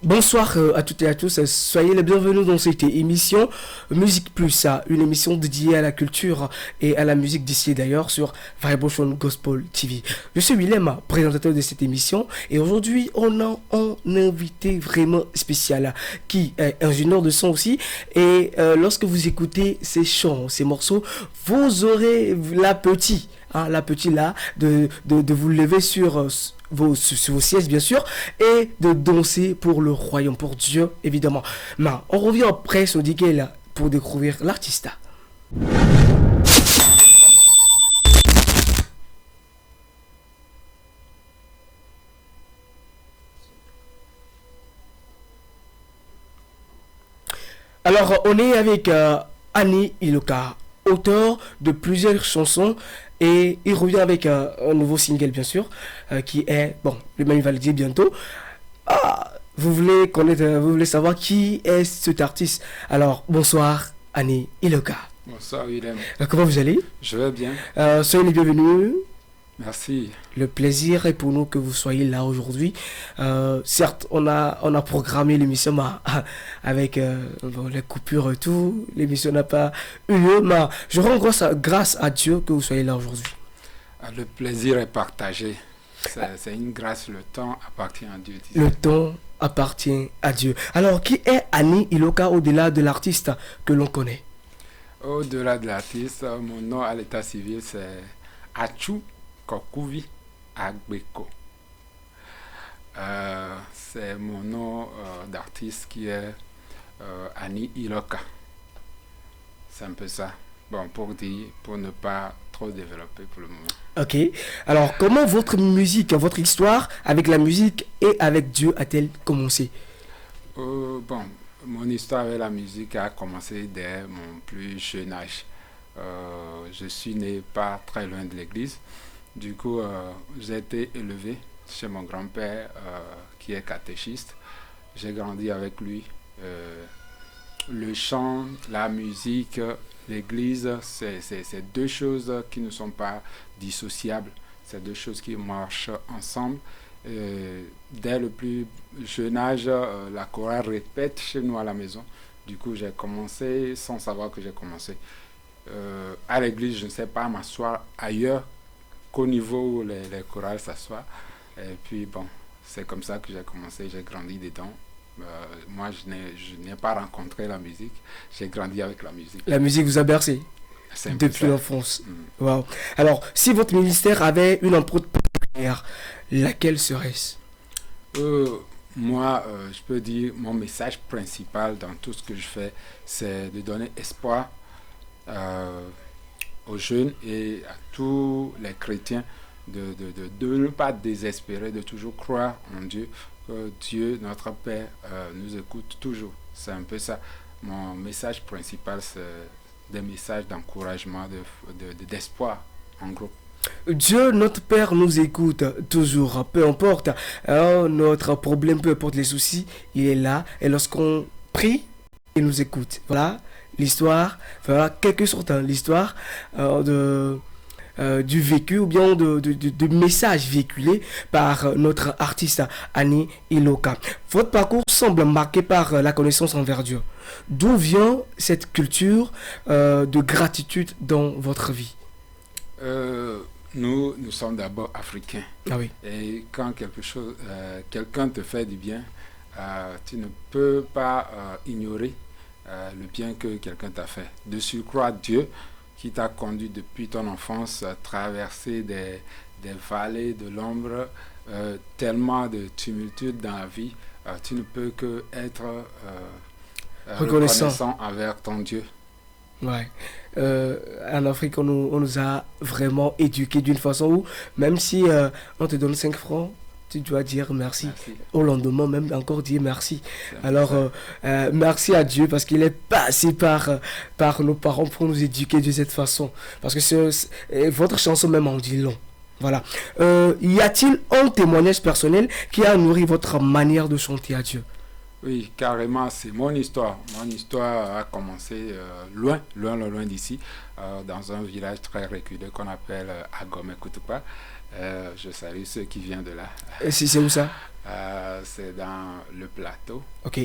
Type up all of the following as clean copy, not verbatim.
Bonsoir à toutes et à tous, soyez les bienvenus dans cette émission Musique Plus, une émission dédiée à la culture et à la musique d'ici et d'ailleurs sur Vibration Gospel TV. Je suis Willem, présentateur de cette émission, et aujourd'hui on a un invité vraiment spécial qui est ingénieur de son aussi, et lorsque vous écoutez ces chants, ces morceaux, vous aurez l'appétit là de vous lever sur vos sièges bien sûr et de danser pour le royaume, pour Dieu évidemment. Mais on revient après sur Digel pour découvrir l'artiste. Alors on est avec Annie Iloka, auteur de plusieurs chansons, et il revient avec un nouveau single bien sûr qui est, bon, le même il va le dire bientôt. Vous voulez connaître, vous voulez savoir qui est cet artiste. Alors bonsoir Annie Iloka. Bonsoir Willem. Comment vous allez? Je vais bien. Soyez les bienvenus. Merci. Le plaisir est pour nous que vous soyez là aujourd'hui. Certes, on a programmé l'émission avec les coupures et tout. L'émission n'a pas eu lieu, mais je rends grâce à Dieu que vous soyez là aujourd'hui. Le plaisir est partagé. C'est une grâce. Le temps appartient à Dieu. Le temps appartient à Dieu. Alors, qui est Annie Iloka au-delà de l'artiste que l'on connaît? Au-delà de l'artiste, mon nom à l'état civil, c'est Achu Kokuvi Agbeko. C'est mon nom d'artiste qui est Annie Iloka. C'est un peu ça. Bon, pour ne pas trop développer pour le moment. Ok. Alors, comment votre musique, votre histoire avec la musique et avec Dieu a-t-elle commencé? Bon, mon histoire avec la musique a commencé dès mon plus jeune âge. Je suis né pas très loin de l'église. Du coup, j'ai été élevé chez mon grand-père qui est catéchiste. J'ai grandi avec lui. Le chant, la musique, l'église, c'est deux choses qui ne sont pas dissociables. C'est deux choses qui marchent ensemble. Dès le plus jeune âge, la chorale répète chez nous à la maison. Du coup, j'ai commencé sans savoir que j'ai commencé. À l'église, je ne sais pas m'asseoir ailleurs qu'au niveau où les chorales s'assoient. Et puis, bon, c'est comme ça que j'ai commencé. J'ai grandi dedans. Moi, je n'ai pas rencontré la musique. J'ai grandi avec la musique. La musique vous a bercé depuis l'enfance. Wow. Alors, si votre ministère avait une empreinte particulière, laquelle serait-ce? Moi, je peux dire, mon message principal dans tout ce que je fais, c'est de donner espoir aux jeunes et à tous les chrétiens de ne pas désespérer, de toujours croire en Dieu, que Dieu, notre Père, nous écoute toujours. C'est un peu ça. Mon message principal, c'est des messages d'encouragement, d'espoir, en gros. Dieu, notre Père, nous écoute toujours, peu importe notre problème, peu importe les soucis, il est là. Et lorsqu'on prie, il nous écoute. Voilà l'histoire, voilà quelque sorte l'histoire du vécu ou bien de messages véhiculés par notre artiste Annie Iloka. Votre parcours semble marqué par la connaissance envers Dieu. D'où vient cette culture de gratitude dans votre vie? Nous sommes d'abord africains. Ah oui. Et quand quelqu'un te fait du bien, tu ne peux pas ignorer le bien que quelqu'un t'a fait. De surcroît, Dieu, qui t'a conduit depuis ton enfance à traverser des vallées de l'ombre, tellement de tumultude dans la vie, tu ne peux que être reconnaissant envers ton Dieu. Ouais. En Afrique, on nous a vraiment éduqués d'une façon où, même si on te donne 5 francs, tu dois dire merci. Au lendemain, même encore dire merci. Alors, merci à Dieu parce qu'il est passé par nos parents pour nous éduquer de cette façon. Parce que votre chanson même en dit long. Voilà. Y a-t-il un témoignage personnel qui a nourri votre manière de chanter à Dieu? Oui, carrément, c'est mon histoire. Mon histoire a commencé loin d'ici, dans un village très reculé qu'on appelle Agome Koutupa. Je salue ceux qui viennent de là. Et c'est où ça? C'est dans le plateau, Ok.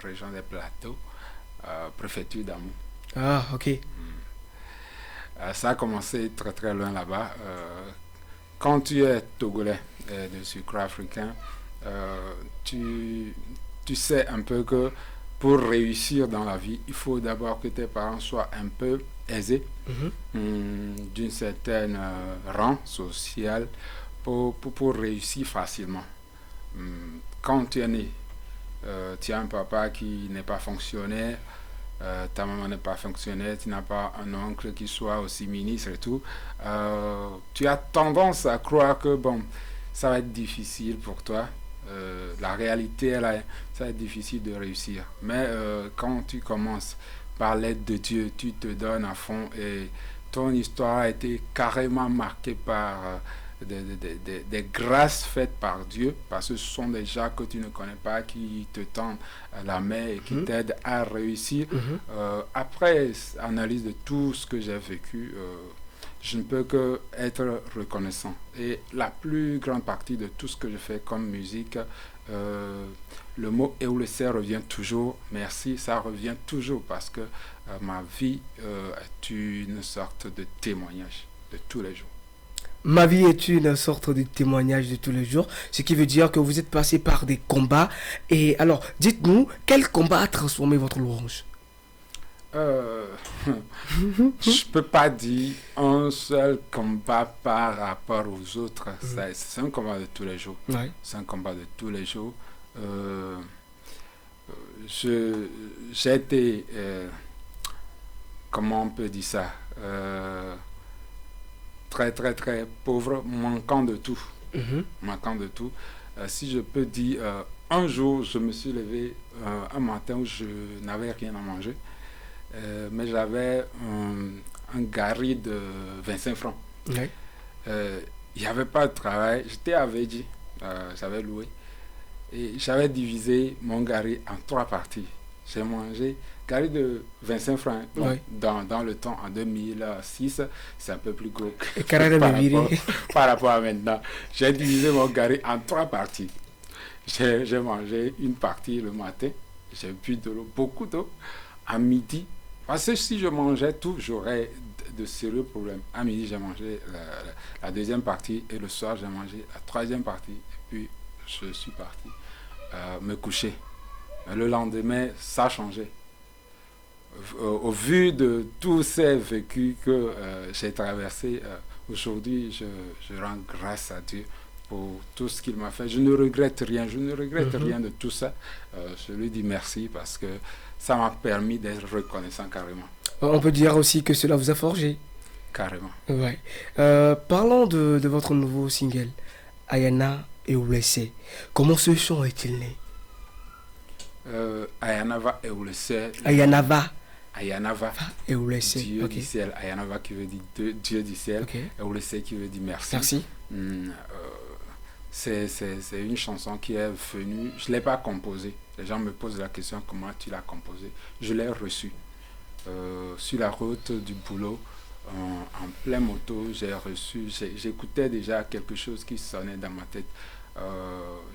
région des plateaux, préfecture d'Amou. Ah, ok. Ça a commencé très très loin là-bas. Quand tu es togolais de sucre africain, tu sais un peu que pour réussir dans la vie, il faut d'abord que tes parents soient un peu aisés, d'une certaine rang social pour réussir facilement. Quand tu es né, tu as un papa qui n'est pas fonctionnaire, ta maman n'est pas fonctionnaire, tu n'as pas un oncle qui soit aussi ministre et tout, tu as tendance à croire que bon, ça va être difficile pour toi. La réalité, ça va être difficile de réussir. Mais quand tu commences par l'aide de Dieu, tu te donnes à fond et ton histoire a été carrément marquée par des grâces faites par Dieu, parce que ce sont des gens que tu ne connais pas qui te tendent la main et qui t'aident à réussir. Après analyse de tout ce que j'ai vécu, je ne peux que être reconnaissant. Et la plus grande partie de tout ce que je fais comme musique, le mot Eulessé revient toujours. Merci, ça revient toujours parce que ma vie est une sorte de témoignage de tous les jours. Ma vie est une sorte de témoignage de tous les jours, ce qui veut dire que vous êtes passé par des combats. Et alors, dites-nous, quel combat a transformé votre louange? Je peux pas dire un seul combat par rapport aux autres. C'est un combat de tous les jours. Ouais. C'est un combat de tous les jours. J'ai été, comment on peut dire ça, très très très pauvre, manquant de tout. Manquant de tout. Si je peux dire, un jour, je me suis levé un matin où je n'avais rien à manger. Mais j'avais un gari de 25 francs. Ouais. Il n'y avait pas de travail. J'étais à Védi, j'avais loué. Et j'avais divisé mon gari en 3 parties. J'ai mangé gari de 25 francs. Bon, Ouais. dans le temps, en 2006, c'est un peu plus gros par rapport à maintenant. J'ai divisé mon gari en 3 parties. J'ai mangé une partie le matin. J'ai bu de l'eau, beaucoup d'eau. À midi, parce que si je mangeais tout, j'aurais de sérieux problèmes. À midi, j'ai mangé la deuxième partie et le soir, j'ai mangé la troisième partie. Et puis, je suis parti me coucher. Le lendemain, ça a changé. Au vu de tous ces vécus que j'ai traversés, aujourd'hui, je rends grâce à Dieu pour tout ce qu'il m'a fait. Je ne regrette rien. Je ne regrette rien de tout ça. Je lui dis merci parce que ça m'a permis d'être reconnaissant carrément. On peut dire aussi que cela vous a forgé. Carrément. Ouais. Parlons de votre nouveau single, Ayana Eulessé. Comment ce chant est-il né? Ayanava Eulessé. Ayanava Ayanava. Eulessé. Dieu Ok. du ciel. Ayanava qui veut dire Dieu du ciel. Ok. Eulessé qui veut dire merci. Merci. C'est une chanson qui est venue. Je ne l'ai pas composée. Les gens me posent la question comment tu l'as composée. Je l'ai reçue. Sur la route du boulot, en plein moto, j'écoutais déjà quelque chose qui sonnait dans ma tête.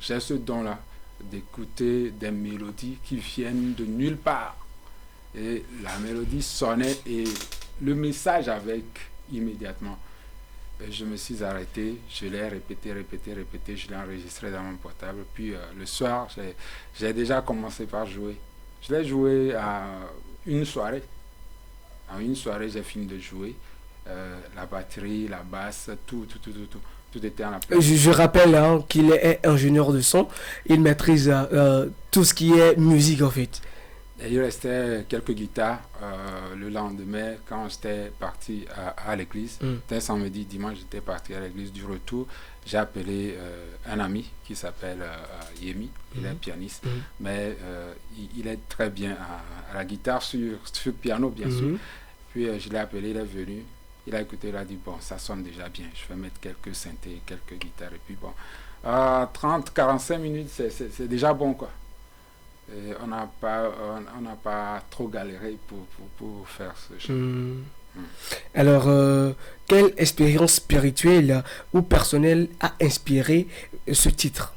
J'ai ce don-là d'écouter des mélodies qui viennent de nulle part. Et la mélodie sonnait et le message avec immédiatement. Et je me suis arrêté, je l'ai répété, je l'ai enregistré dans mon portable. Puis le soir, j'ai déjà commencé par jouer. Je l'ai joué à une soirée. En une soirée, j'ai fini de jouer. La batterie, la basse, tout était en la place. Je rappelle hein, qu'il est ingénieur de son. Il maîtrise tout ce qui est musique en fait. Et il restait quelques guitares le lendemain quand j'étais parti à l'église. C'était samedi, dimanche, j'étais parti à l'église. Du retour, j'ai appelé un ami qui s'appelle Yemi. Il est pianiste, mais il est très bien à la guitare, sur piano bien sûr. Puis je l'ai appelé, il est venu. Il a écouté, il a dit bon, ça sonne déjà bien. Je vais mettre quelques synthés, quelques guitares. Et puis bon, 30-45 minutes, c'est déjà bon quoi. Et on n'a pas trop galéré pour faire ce chant. Alors, quelle expérience spirituelle ou personnelle a inspiré ce titre?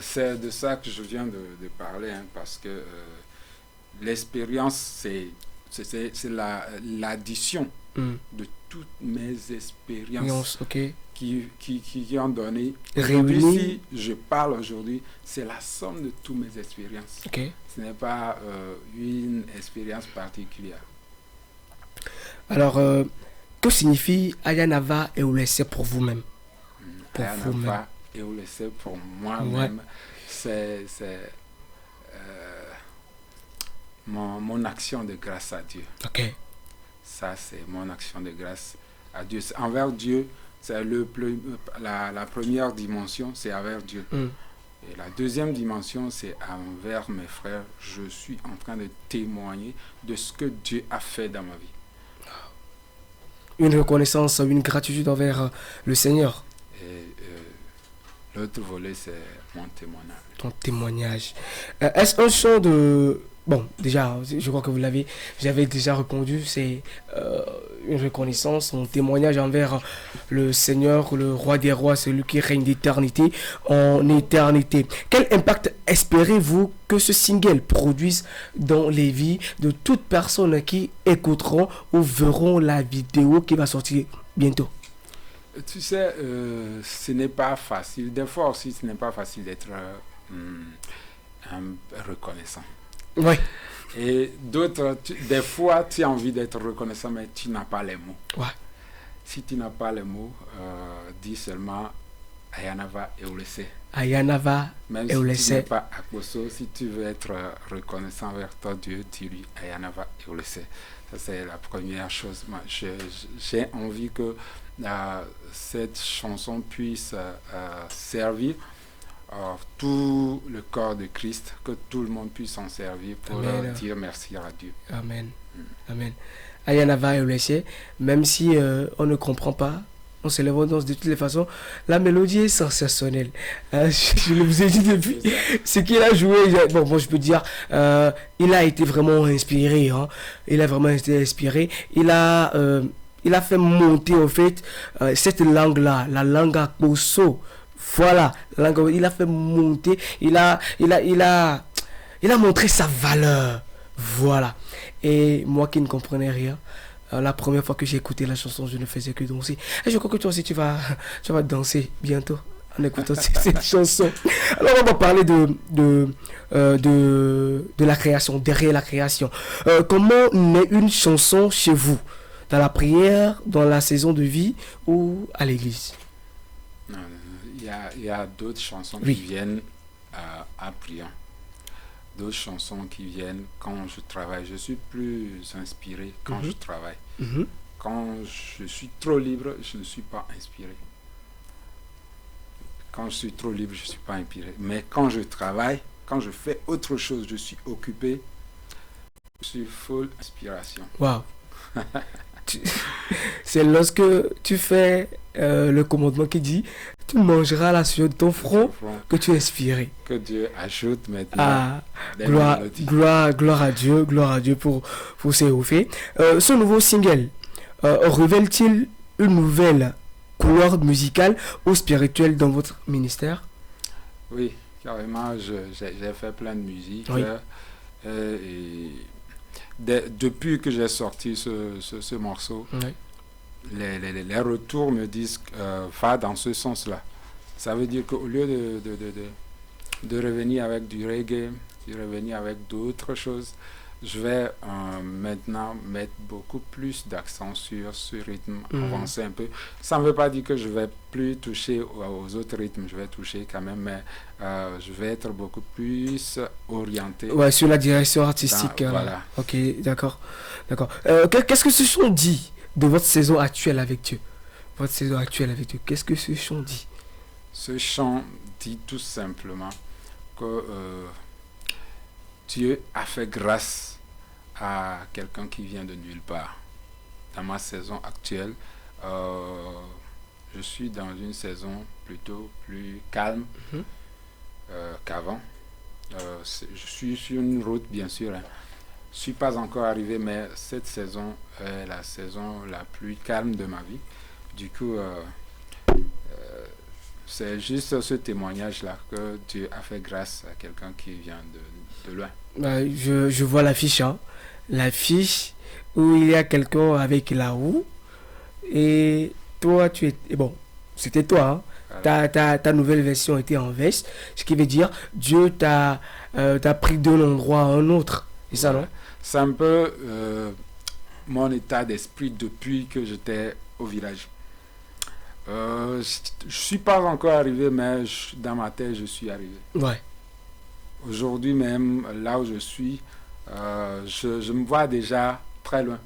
C'est de ça que je viens de parler, hein, parce que l'expérience, c'est l'addition Hmm. de toutes mes expériences Ok. qui ont donné. Aujourd'hui, Réunis. si je parle aujourd'hui, c'est la somme de toutes mes expériences. Ok. Ce n'est pas une expérience particulière. Alors, que signifie Ayanava et Oulessé pour vous-même? Pour vous-même. Ayanava et Oulessé pour moi-même, c'est mon action de grâce à Dieu. Ok. Ça, c'est mon action de grâce à Dieu. Envers Dieu, c'est la première dimension, c'est envers Dieu. Hmm. Et la deuxième dimension, c'est envers mes frères. Je suis en train de témoigner de ce que Dieu a fait dans ma vie. Une reconnaissance, une gratitude envers le Seigneur. Et l'autre volet, c'est mon témoignage. Ton témoignage. Est-ce un chant de... Bon, déjà, je crois que j'avais déjà répondu, c'est une reconnaissance, un témoignage envers le Seigneur, le roi des rois, celui qui règne d'éternité en éternité. Quel impact espérez-vous que ce single produise dans les vies de toutes personnes qui écouteront ou verront la vidéo qui va sortir bientôt? Tu sais, ce n'est pas facile. Des fois aussi, ce n'est pas facile d'être reconnaissant. Oui. Et d'autres, des fois, tu as envie d'être reconnaissant, mais tu n'as pas les mots. Ouais. Si tu n'as pas les mots, dis seulement Ayanava et Oulessé. Ayanava Même et si Oulessé. tu n'es pas Akboso, si tu veux être reconnaissant vers ton Dieu, dis-lui Ayanava et Oulessé. Ça, c'est la première chose. Moi, j'ai envie que cette chanson puisse servir tout le corps de Christ, que tout le monde puisse s'en servir pour dire merci à Dieu. Amen. Amen. Ayanava et Oulessé, même si on ne comprend pas, on se lève, on danse de toutes les façons. La mélodie est sensationnelle. Je le vous ai dit depuis. Ce qu'il a joué, bon, je peux dire, il a été vraiment inspiré. Hein. Il a vraiment été inspiré. Il a fait monter, en fait, cette langue-là, la langue Akboso. Voilà, il a fait monter, il a montré sa valeur. Voilà. Et moi qui ne comprenais rien, la première fois que j'ai écouté la chanson, je ne faisais que danser. Et je crois que toi aussi, tu vas danser bientôt en écoutant cette chanson. Alors, on va parler de la création, derrière la création. Comment naît une chanson chez vous? Dans la prière, dans la saison de vie ou à l'église? Il y a d'autres chansons qui viennent à prière. D'autres chansons qui viennent quand je travaille. Je suis plus inspiré quand je travaille. Quand je suis trop libre, je ne suis pas inspiré. Quand je suis trop libre, je ne suis pas inspiré. Mais quand je travaille, quand je fais autre chose, je suis occupé, je suis full inspiration. Waouh! C'est lorsque tu fais le commandement qui dit tu mangeras la sueur de ton front que tu es inspiré. Que Dieu ajoute maintenant. Gloire à Dieu pour ces hauts faits. Ce nouveau single révèle-t-il une nouvelle couleur musicale ou spirituelle dans votre ministère? Oui, carrément, j'ai fait plein de musique. Oui. Depuis que j'ai sorti ce morceau, oui. Les retours me disent va dans ce sens-là. Ça veut dire qu'au lieu de revenir avec du reggae, de revenir avec d'autres choses, je vais maintenant mettre beaucoup plus d'accent sur ce rythme, avancer un peu. Ça ne veut pas dire que je vais plus toucher aux autres rythmes, je vais toucher quand même, mais je vais être beaucoup plus orienté. Ouais, sur la direction artistique. Voilà. Ok, d'accord. Qu'est-ce que ce chant dit de votre saison actuelle avec Dieu? Votre saison actuelle avec Dieu, qu'est-ce que ce chant dit? Ce chant dit tout simplement que Dieu a fait grâce à quelqu'un qui vient de nulle part. Dans ma saison actuelle, je suis dans une saison plutôt plus calme qu'avant. Je suis sur une route, bien sûr, hein, Je ne suis pas encore arrivé, mais cette saison est la saison la plus calme de ma vie. Du coup, c'est juste ce témoignage-là que Dieu a fait grâce à quelqu'un qui vient de loin. Je vois l'affiche, hein. L'affiche où il y a quelqu'un avec la roue et toi, tu es... Bon, c'était toi, hein. Voilà. Ta nouvelle version était en veste, ce qui veut dire Dieu t'a pris d'un endroit à un autre. C'est ça, non? Voilà. C'est un peu mon état d'esprit depuis que j'étais au village. Je suis pas encore arrivé, mais dans ma tête, je suis arrivé. Ouais. Aujourd'hui même, là où je suis, je me vois déjà très loin.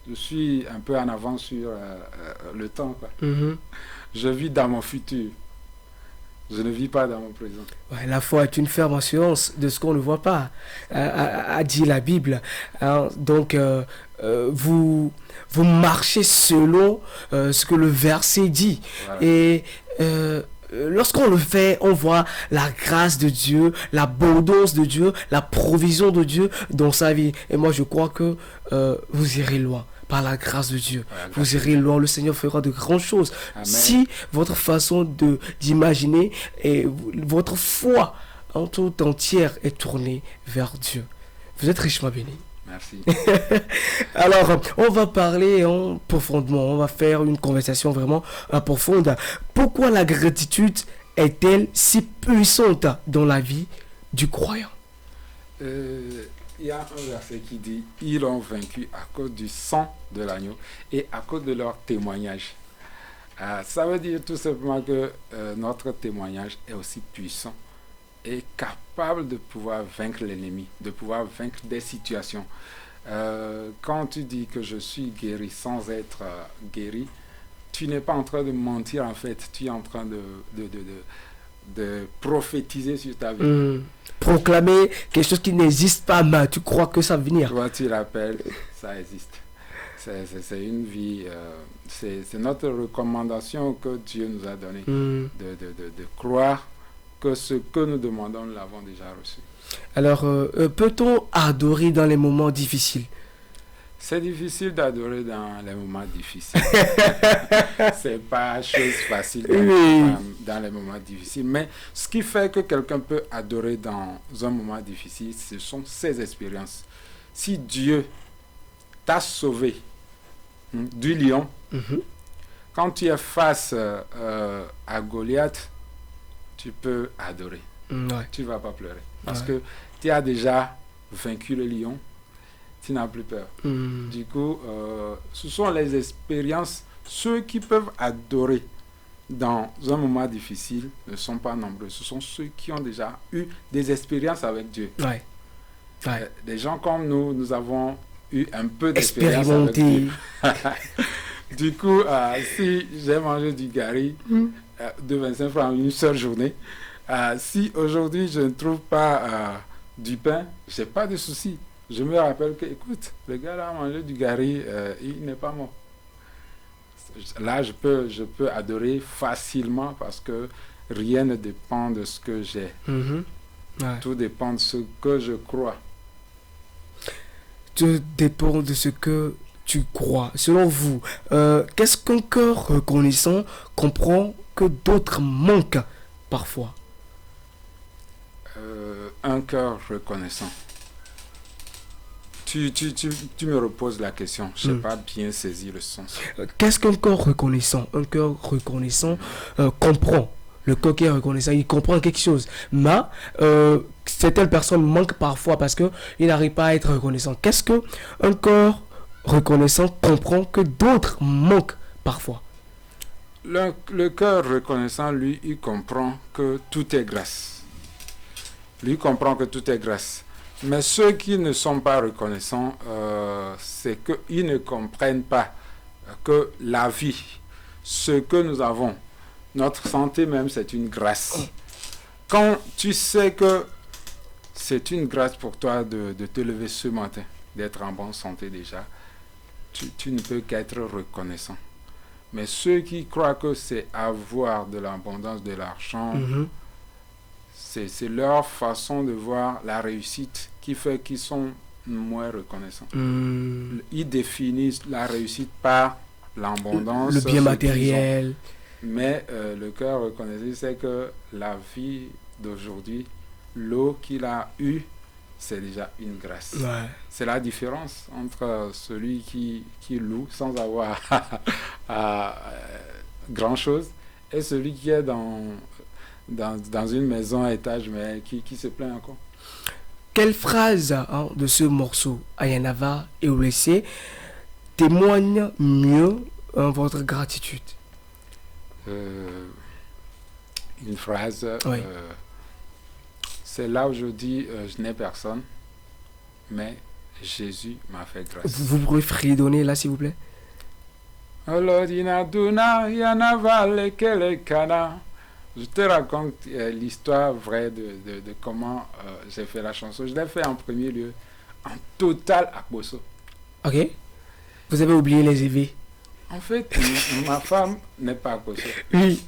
Je suis un peu en avance sur le temps, quoi. Mhm. Je vis dans mon futur. Je ne vis pas dans mon présent. Ouais, la foi est une ferme assurance de ce qu'on ne voit pas, a dit la Bible. Hein. Donc, vous marchez selon ce que le verset dit. Voilà. Et lorsqu'on le fait, on voit la grâce de Dieu, l'abondance de Dieu, la provision de Dieu dans sa vie. Et moi, je crois que vous irez loin. Par la grâce de Dieu, Voilà, vous irez loin. Le Seigneur fera de grandes choses. Amen. Si votre façon d'imaginer et votre foi en tout entière est tournée vers Dieu, vous êtes richement béni. Merci. Alors, on va parler profondément, on va faire une conversation vraiment profonde. Pourquoi la gratitude est-elle si puissante dans la vie du croyant? Il y a un verset qui dit « Ils l'ont vaincu à cause du sang de l'agneau et à cause de leur témoignage. » Ça veut dire tout simplement que notre témoignage est aussi puissant et capable de pouvoir vaincre l'ennemi, de pouvoir vaincre des situations. Quand tu dis que je suis guéri sans être guéri, tu n'es pas en train de mentir en fait, tu es en train de prophétiser sur ta vie. Proclamer quelque chose qui n'existe pas, mais tu crois que ça va venir. Toi, tu l'appelles, ça existe. C'est une vie, c'est notre recommandation que Dieu nous a donnée, de croire que ce que nous demandons, nous l'avons déjà reçu. Alors, peut-on adorer dans les moments difficiles? C'est difficile d'adorer dans les moments difficiles. C'est pas chose facile dans les moments difficiles. Mais ce qui fait que quelqu'un peut adorer dans un moment difficile, ce sont ses expériences. Si Dieu t'a sauvé du lion, quand tu es face à Goliath, tu peux adorer. Ouais. Tu ne vas pas pleurer. Parce que tu as déjà vaincu le lion. Tu n'as plus peur. Du coup, ce sont les expériences. Ceux qui peuvent adorer dans un moment difficile ne sont pas nombreux. Ce sont ceux qui ont déjà eu des expériences avec Dieu. Ouais. Des gens comme nous, nous avons eu un peu d'expérience avec Dieu. Du coup, si j'ai mangé du gari de 25 francs en une seule journée, si aujourd'hui je ne trouve pas du pain, je n'ai pas de souci. Je me rappelle que, écoute, le gars là a mangé du gari, il n'est pas mort. Là, je peux adorer facilement parce que rien ne dépend de ce que j'ai. Tout dépend de ce que je crois. Tout dépend de ce que tu crois. Selon vous, qu'est-ce qu'un cœur reconnaissant comprend que d'autres manquent parfois? Un cœur reconnaissant. Tu me reposes la question. Je n'ai pas bien saisi le sens. Qu'est-ce qu'un cœur reconnaissant? Un cœur reconnaissant comprend. Le cœur qui est reconnaissant, il comprend quelque chose. Mais certaines personnes manquent parfois parce qu'ils n'arrivent pas à être reconnaissants. Qu'est-ce qu'un cœur reconnaissant comprend que d'autres manquent parfois? Le cœur reconnaissant, lui, il comprend que tout est grâce. Lui comprend que tout est grâce. Mais ceux qui ne sont pas reconnaissants, c'est qu'ils ne comprennent pas que la vie, ce que nous avons, notre santé même, c'est une grâce. Quand tu sais que c'est une grâce pour toi de te lever ce matin, d'être en bonne santé déjà, tu ne peux qu'être reconnaissant. Mais ceux qui croient que c'est avoir de l'abondance de l'argent, c'est leur façon de voir la réussite qui fait qu'ils sont moins reconnaissant. Hmm. Ils définissent la réussite par l'abondance, Le bien ce matériel. qu'ils ont. Mais le cœur reconnaissant, c'est que la vie d'aujourd'hui, l'eau qu'il a eue, c'est déjà une grâce. Ouais. C'est la différence entre celui qui loue sans avoir grand-chose et celui qui est dans une maison à étage mais qui se plaint encore. Quelle phrase hein, de ce morceau, Ayanava et Ouessé, témoigne mieux votre gratitude? Une phrase, Oui. c'est là où je dis je n'ai personne, mais Jésus m'a fait grâce. Vous pouvez fredonner là, s'il vous plaît? Je te raconte l'histoire vraie de comment j'ai fait la chanson. Je l'ai fait en premier lieu en total akboso. Ok. Vous avez oublié les EV. En fait, ma femme n'est pas akboso. Oui.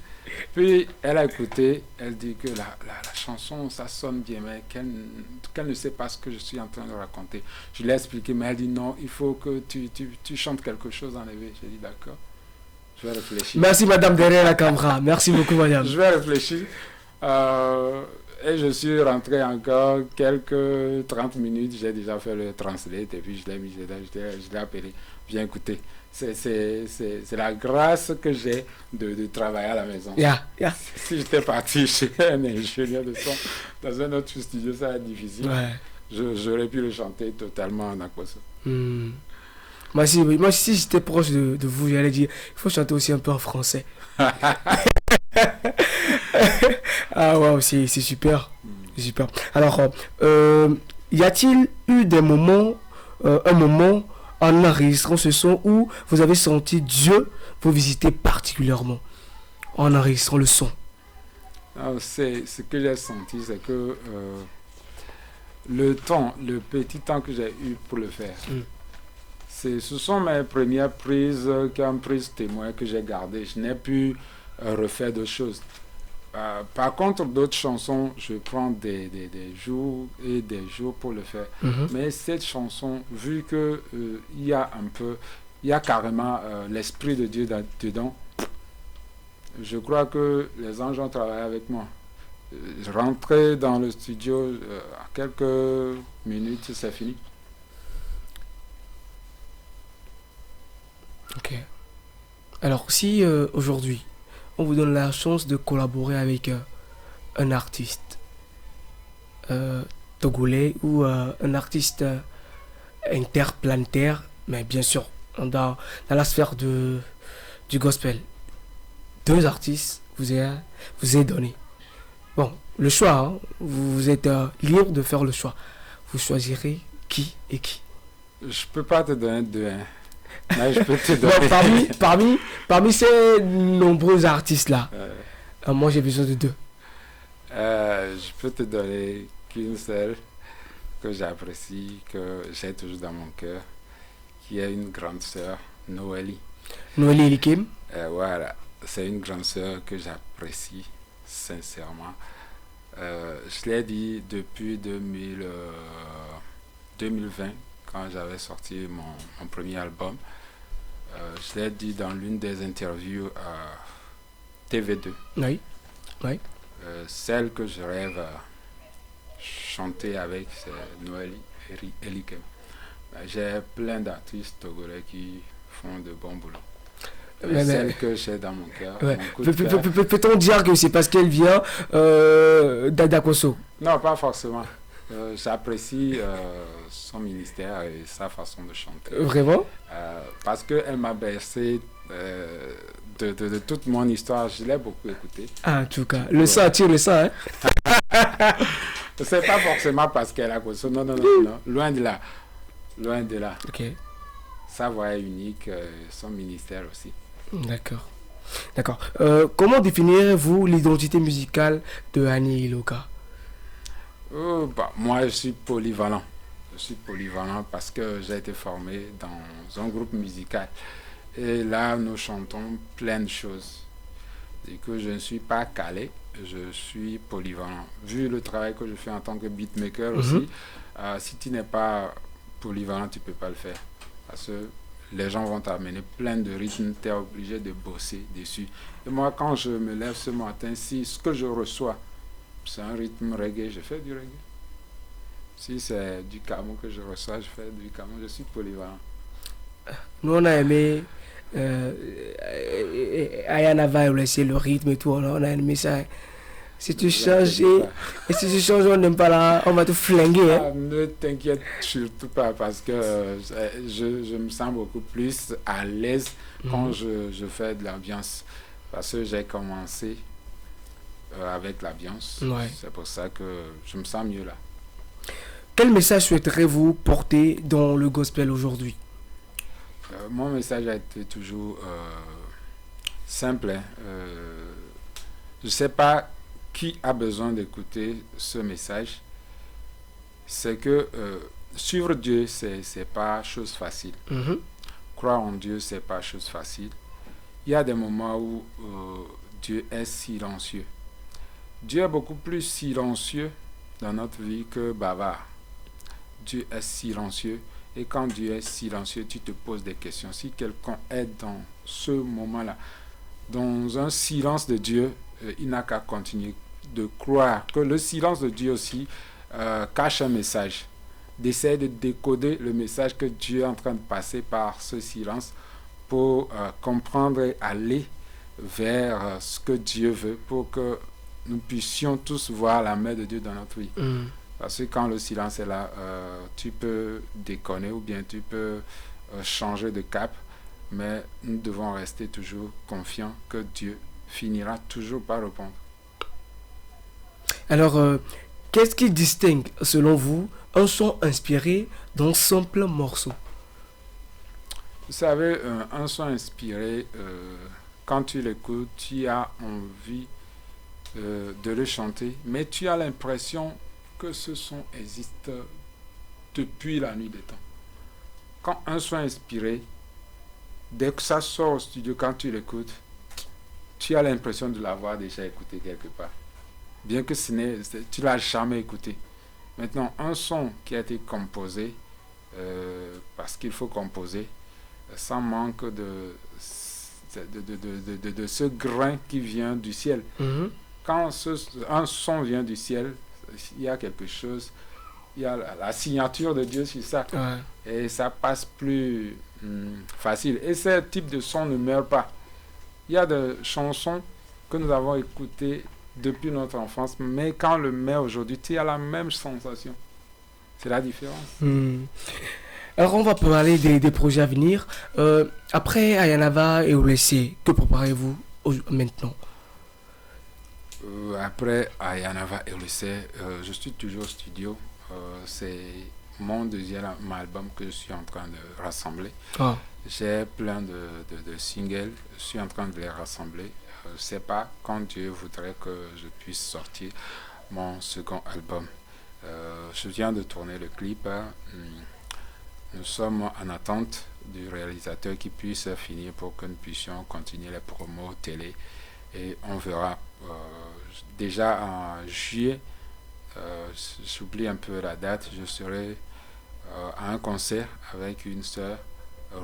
Puis elle a écouté, elle dit que la chanson, ça sonne bien, mais qu'elle ne sait pas ce que je suis en train de raconter. Je lui ai expliqué, mais elle dit non, il faut que tu chantes quelque chose en éveil. J'ai dit d'accord, je vais réfléchir. Merci madame derrière la caméra. Merci beaucoup madame. Je vais réfléchir. Et je suis rentré encore quelques 30 minutes, j'ai déjà fait le translate et puis je l'ai mis, je l'ai appelé, viens écouter. C'est la grâce que j'ai de travailler à la maison. Yeah. Si j'étais parti chez un ingénieur de son dans un autre studio, ça va être difficile. Ouais. J'aurais pu le chanter totalement en akboso. Moi, si j'étais proche de vous, j'allais dire, il faut chanter aussi un peu en français. Ah wow, c'est super. Super. Alors, y a-t-il eu des moments, un moment en enregistrant ce son où vous avez senti Dieu vous visiter particulièrement en enregistrant le son? Ce que j'ai senti, c'est que le petit temps que j'ai eu pour le faire, ce sont mes premières prises, comme prise témoin que j'ai gardées. Je n'ai pu refaire d'autres choses. Par contre, d'autres chansons, je prends des jours et des jours pour le faire. Mais cette chanson, vu que il y a carrément l'Esprit de Dieu dedans, je crois que les anges ont travaillé avec moi. Je rentrais dans le studio, à quelques minutes, c'est fini. Ok. Alors, si aujourd'hui, on vous donne la chance de collaborer avec un artiste togolais ou un artiste interplanétaire, mais bien sûr dans la sphère du gospel, deux artistes vous est donné. Bon, le choix, hein, vous êtes libre de faire le choix. Vous choisirez qui et qui. Je peux pas te donner deux. Mais je peux te donner. Non, parmi ces nombreux artistes-là, moi j'ai besoin de deux. Je peux te donner qu'une seule que j'apprécie, que j'ai toujours dans mon cœur, qui est une grande sœur, Noélie. Noélie Elikim. Voilà, c'est une grande sœur que j'apprécie sincèrement. Je l'ai dit depuis 2020, quand j'avais sorti mon premier album. Je l'ai dit dans l'une des interviews à TV2. Oui. Celle que je rêve à chanter avec, c'est Noélie Elikem. J'ai plein d'artistes togolais qui font de bons boulots. Celle que j'ai dans mon cœur. Ouais. Peut-on dire que c'est parce qu'elle vient d'Adakoso? Non, pas forcément. J'apprécie son ministère et sa façon de chanter. Vraiment? Parce qu'elle m'a bercé de toute mon histoire. Je l'ai beaucoup écouté. Ah, en tout cas, le sang tire le sang. Hein? C'est pas forcément parce qu'elle a Koso. Non. Loin de là. Ok. Sa voix est unique, son ministère aussi. D'accord. Comment définirez-vous l'identité musicale de Annie Iloka? Moi, je suis polyvalent. Parce que j'ai été formé dans un groupe musical. Et là, nous chantons plein de choses. Et que je ne suis pas calé, je suis polyvalent. Vu le travail que je fais en tant que beatmaker aussi, si tu n'es pas polyvalent, tu ne peux pas le faire. Parce que les gens vont t'amener plein de rythmes, tu es obligé de bosser dessus. Et moi, quand je me lève ce matin, si ce que je reçois, c'est un rythme reggae, je fais du reggae. Si c'est du camo que je reçois, je fais du camo, je suis polyvalent. Nous, on a aimé Ayana va laisser le rythme et tout, on a aimé ça. Si tu changes et si tu changes, on n'aime pas là, on va te flinguer. Hein. Ne t'inquiète surtout pas parce que je me sens beaucoup plus à l'aise quand je fais de l'ambiance. Parce que j'ai commencé avec l'ambiance. Ouais. C'est pour ça que je me sens mieux là. Quel message souhaiterez-vous porter dans le gospel aujourd'hui? Mon message a été toujours simple. Hein. Je ne sais pas qui a besoin d'écouter ce message. C'est que suivre Dieu, c'est pas chose facile. Croire en Dieu, c'est pas chose facile. Il y a des moments où Dieu est silencieux. Dieu est beaucoup plus silencieux dans notre vie que bavard. Dieu est silencieux. Et quand Dieu est silencieux, tu te poses des questions. Si quelqu'un est dans ce moment-là, dans un silence de Dieu, il n'a qu'à continuer de croire que le silence de Dieu aussi cache un message. D'essayer de décoder le message que Dieu est en train de passer par ce silence pour comprendre et aller vers ce que Dieu veut pour que nous puissions tous voir la main de Dieu dans notre vie. Parce que quand le silence est là, tu peux déconner ou bien tu peux changer de cap, mais nous devons rester toujours confiants que Dieu finira toujours par répondre. Alors, qu'est-ce qui distingue, selon vous, un son inspiré d'un simple morceau? Vous savez, un son inspiré, quand tu l'écoutes, tu as envie de le chanter, mais tu as l'impression que ce son existe depuis la nuit des temps. Quand un son inspiré, dès que ça sort au studio, quand tu l'écoutes, tu as l'impression de l'avoir déjà écouté quelque part. Bien que tu ne l'as jamais écouté. Maintenant, un son qui a été composé, parce qu'il faut composer, sans manque de ce grain qui vient du ciel. Quand un son vient du ciel, il y a quelque chose, il y a la signature de Dieu sur ça. Ouais. Et ça passe plus facile. Et ce type de son ne meurt pas. Il y a des chansons que nous avons écoutées depuis notre enfance, mais quand on le met aujourd'hui, tu as la même sensation. C'est la différence. Alors, on va parler des projets à venir. Après Ayanava et Olessé, que préparez-vous maintenant? Après Ayanava et Olessé, je suis toujours au studio. C'est mon deuxième album que je suis en train de rassembler. J'ai plein de singles, je suis en train de les rassembler. Je ne sais pas quand Dieu voudrait que je puisse sortir mon second album. Je viens de tourner le clip. Nous sommes en attente du réalisateur qui puisse finir pour que nous puissions continuer les promos télé. Et on verra. Déjà en juillet, j'oublie un peu la date, je serai à un concert avec une sœur,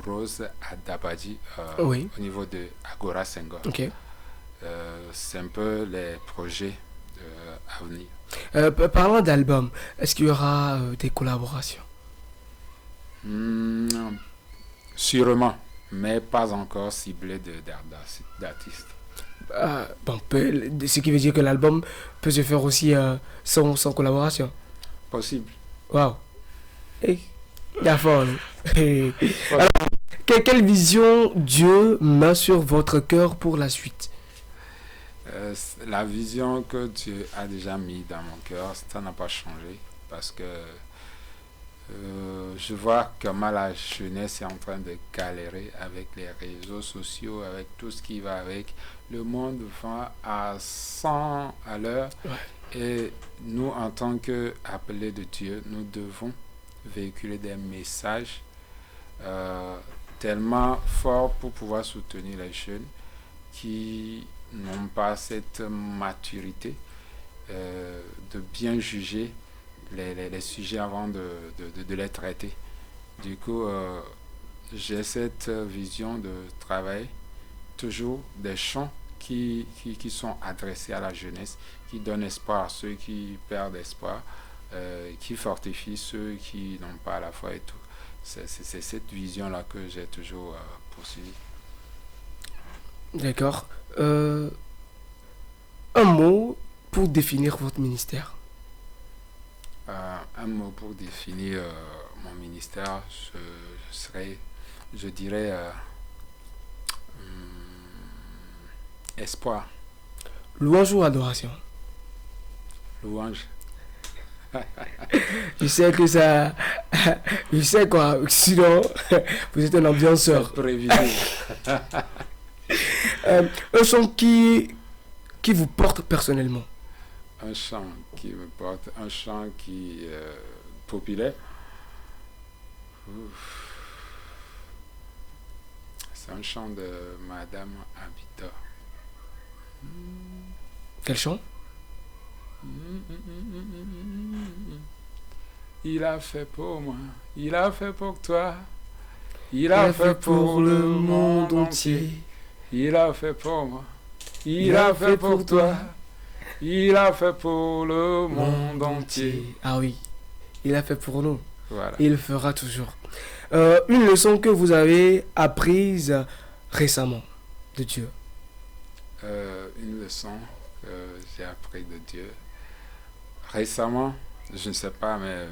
Rose Adabadi, au niveau de Agora Senghor. C'est un peu les projets à venir. Parlant d'album, est-ce qu'il y aura des collaborations? Sûrement, mais pas encore ciblé d'artistes. Ce qui veut dire que l'album peut se faire aussi sans collaboration. Possible. Waouh. D'accord. Alors, quelle vision Dieu met sur votre cœur pour la suite? La vision que Dieu a déjà mis dans mon cœur, ça n'a pas changé parce que je vois comment la jeunesse est en train de galérer avec les réseaux sociaux, avec tout ce qui va avec. Le monde va à 100 à l'heure. Et nous, en tant qu'appelés de Dieu, nous devons véhiculer des messages tellement forts pour pouvoir soutenir les jeunes qui n'ont pas cette maturité de bien juger les sujets avant de les traiter. Du coup, j'ai cette vision de travail toujours des chants qui sont adressés à la jeunesse, qui donnent espoir à ceux qui perdent espoir, qui fortifient ceux qui n'ont pas la foi et tout. C'est cette vision-là que j'ai toujours poursuivie. D'accord. Un mot pour définir votre ministère. Un mot pour définir mon ministère, je dirais espoir. Louange ou adoration? Louange. Je sais que ça... Je sais quoi. Sinon, vous êtes un ambianceur. Prévisible. Un chant qui vous porte personnellement. Un chant qui me porte, un chant qui est populaire. C'est un chant de Madame Habitat. Quel chant? Il a fait pour moi, il a fait pour toi, il a fait pour le monde entier. Il a fait pour moi, il a fait pour toi, il a fait pour le monde entier. Ah oui, il a fait pour nous. Voilà. Et il le fera toujours. Une leçon que vous avez apprise récemment de Dieu. Une leçon que j'ai appris de Dieu. Récemment, je ne sais pas, mais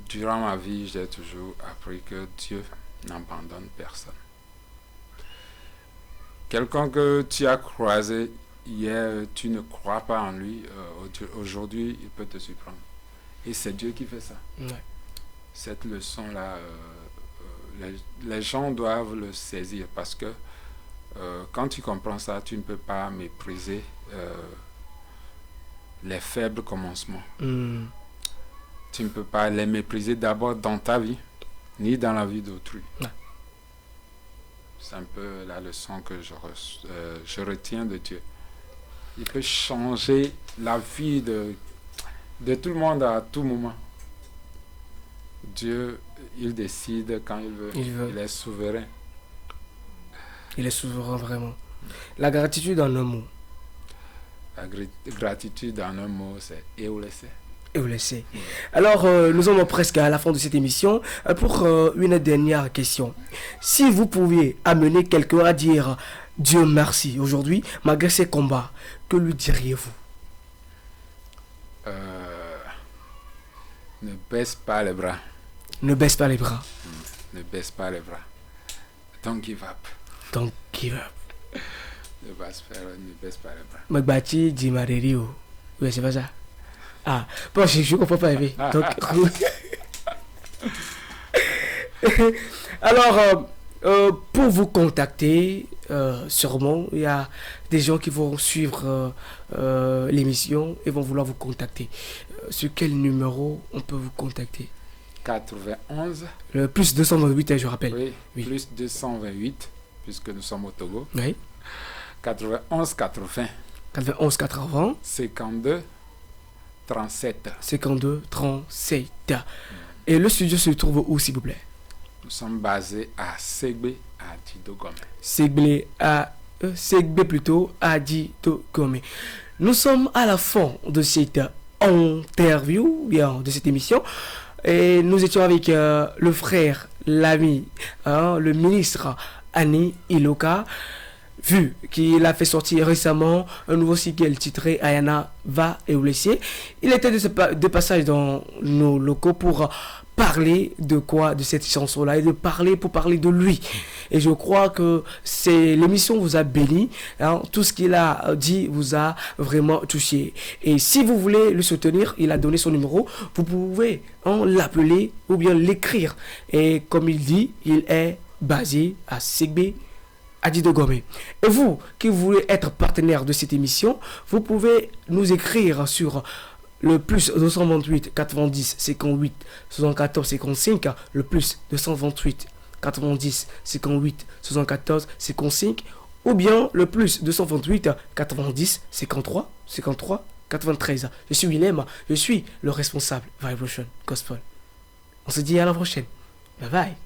durant ma vie, j'ai toujours appris que Dieu n'abandonne personne. Quelqu'un que tu as croisé hier, tu ne crois pas en lui, aujourd'hui, il peut te surprendre. Et c'est Dieu qui fait ça. Ouais. Cette leçon-là, les gens doivent le saisir parce que quand tu comprends ça, tu ne peux pas mépriser les faibles commencements. Tu ne peux pas les mépriser d'abord dans ta vie, ni dans la vie d'autrui. Ouais. C'est un peu la leçon que je retiens de Dieu. Il peut changer la vie de tout le monde à tout moment. Dieu, il décide quand il veut. Il est souverain. Il est souverain vraiment. La gratitude en un mot. La gratitude en un mot, c'est eulese. Eulese. Alors, nous sommes presque à la fin de cette émission. Pour une dernière question. Si vous pouviez amener quelqu'un à dire Dieu merci aujourd'hui, malgré ses combats, que lui diriez-vous? Ne baisse pas les bras. Ne baisse pas les bras. Ne baisse pas les bras. Don't give up. Don't give up. Ne baisse pas les bras. Magbati Jimarerio. Oui, c'est pas ça. Ah, bon, je comprends pas. Donc, alors, pour vous contacter, sûrement, il y a des gens qui vont suivre l'émission et vont vouloir vous contacter. Sur quel numéro on peut vous contacter? 91. Le plus 228, je rappelle. Oui, plus 228, puisque nous sommes au Togo. Oui. 91 80. 91 80. 52 37. 52 37. Et le studio se trouve où, s'il vous plaît? Nous sommes basés à Segbe, à Didogome. Segbe plutôt, à Didogome. Nous sommes à la fin de cette interview, bien, de cette émission. Et nous étions avec le frère, l'ami, le ministre Annie Iloka, vu qu'il a fait sortir récemment un nouveau single titré Ayana va Eulese. Il était de passage dans nos locaux pour parler de quoi, de cette chanson-là, et pour parler de lui. Et je crois que l'émission vous a béni, tout ce qu'il a dit vous a vraiment touché. Et si vous voulez le soutenir, il a donné son numéro, vous pouvez l'appeler ou bien l'écrire. Et comme il dit, il est basé à Segbe, à Didogome. Et vous, qui voulez être partenaire de cette émission, vous pouvez nous écrire sur le plus 228 90 58 74 55, le plus 228 90 58 74 55, ou bien le plus 228 90 53 53 93. Je suis Willem, je suis le responsable Vibration Gospel. On se dit à la prochaine. Bye bye.